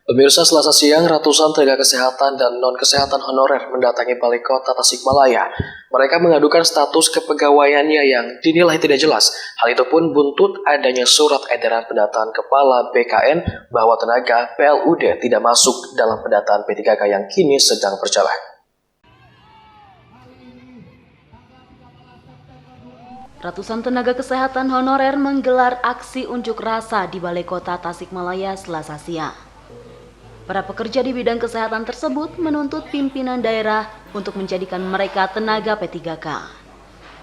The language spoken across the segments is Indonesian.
Pemirsa, Selasa siang, ratusan tenaga kesehatan dan non-kesehatan honorer mendatangi Balai Kota Tasikmalaya. Mereka mengadukan status kepegawaiannya yang dinilai tidak jelas. Hal itu pun buntut adanya surat edaran pendataan Kepala BKN bahwa tenaga PLUD tidak masuk dalam pendataan P3K yang kini sedang berjalan. Ratusan tenaga kesehatan honorer menggelar aksi unjuk rasa di Balai Kota Tasikmalaya Selasa siang. Para pekerja di bidang kesehatan tersebut menuntut pimpinan daerah untuk menjadikan mereka tenaga P3K.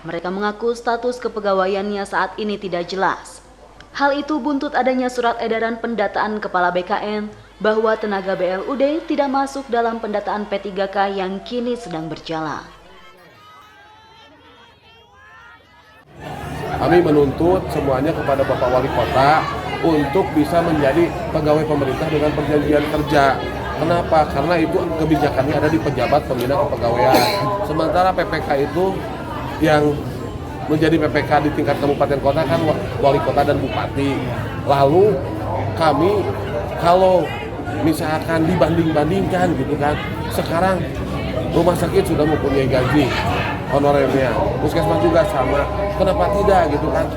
Mereka mengaku status kepegawaiannya saat ini tidak jelas. Hal itu buntut adanya surat edaran pendataan Kepala BKN bahwa tenaga BLUD tidak masuk dalam pendataan P3K yang kini sedang berjalan. Kami menuntut semuanya kepada Bapak Wali Kota untuk bisa menjadi pegawai pemerintah dengan perjanjian kerja. Kenapa? Karena itu kebijakannya ada di pejabat pembina kepegawaian. Sementara PPK itu yang menjadi PPK di tingkat kabupaten kota kan wali kota dan bupati. Lalu kami kalau misalkan dibanding-bandingkan gitu kan, sekarang rumah sakit sudah mempunyai gaji honorernya, puskesmas juga sama. Kenapa tidak gitu kan?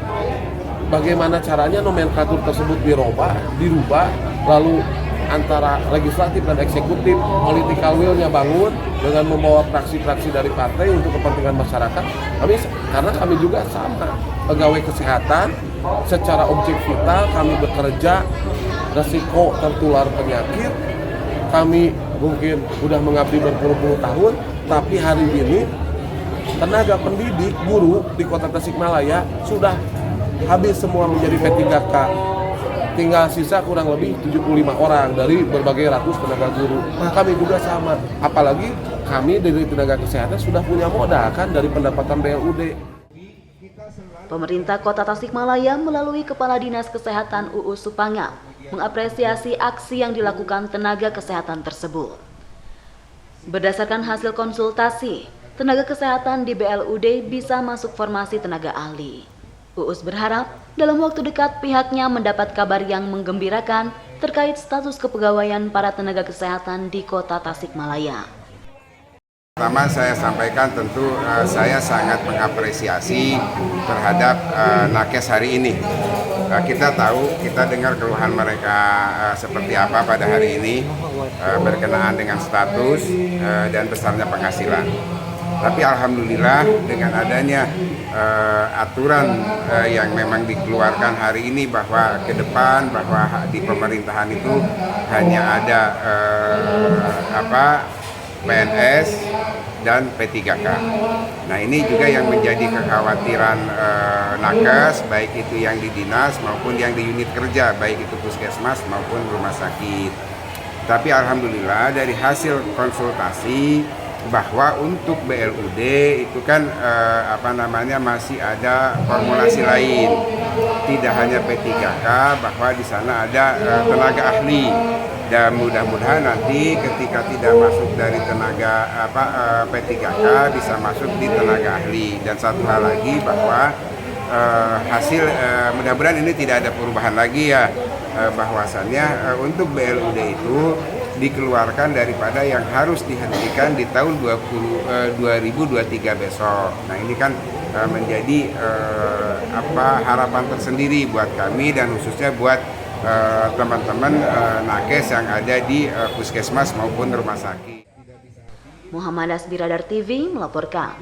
Bagaimana caranya nomenklatur tersebut dirubah, lalu antara legislatif dan eksekutif, political will-nya bangun dengan membawa praksi-praksi dari partai untuk kepentingan masyarakat. Karena kami juga sama, pegawai kesehatan, secara objek vital kami bekerja, resiko tertular penyakit, kami mungkin sudah mengabdi berpuluh-puluh tahun, tapi hari ini tenaga pendidik, guru di Kota Tasikmalaya sudah habis semua menjadi P3K. Tinggal sisa kurang lebih 75 orang dari berbagai ratus tenaga guru. Kami juga sama. Apalagi kami dari tenaga kesehatan sudah punya modal kan dari pendapatan BLUD. Pemerintah Kota Tasikmalaya melalui Kepala Dinas Kesehatan UU Supangam mengapresiasi aksi yang dilakukan tenaga kesehatan tersebut. Berdasarkan hasil konsultasi, tenaga kesehatan di BLUD bisa masuk formasi tenaga ahli. Uus berharap dalam waktu dekat pihaknya mendapat kabar yang menggembirakan terkait status kepegawaian para tenaga kesehatan di Kota Tasikmalaya. Pertama saya sampaikan tentu saya sangat mengapresiasi terhadap nakes hari ini. Kita tahu, kita dengar keluhan mereka seperti apa pada hari ini berkenaan dengan status dan besarnya penghasilan. Tapi alhamdulillah dengan adanya aturan yang memang dikeluarkan hari ini bahwa ke depan bahwa di pemerintahan itu hanya ada PNS dan P3K. Nah ini juga yang menjadi kekhawatiran nakes, baik itu yang di dinas maupun yang di unit kerja, baik itu puskesmas maupun rumah sakit. Tapi alhamdulillah dari hasil konsultasi bahwa untuk BLUD itu kan masih ada formulasi lain, tidak hanya P3K, bahwa di sana ada tenaga ahli, dan mudah-mudahan nanti ketika tidak masuk dari tenaga P3K bisa masuk di tenaga ahli. Dan satu hal lagi bahwa hasil mudah-mudahan ini tidak ada perubahan lagi ya, bahwasannya untuk BLUD itu dikeluarkan daripada yang harus dihentikan di tahun 2023 besok. Nah ini kan menjadi harapan tersendiri buat kami dan khususnya buat teman-teman nakes yang ada di puskesmas maupun rumah sakit. Muhammad Asbiradar TV melaporkan.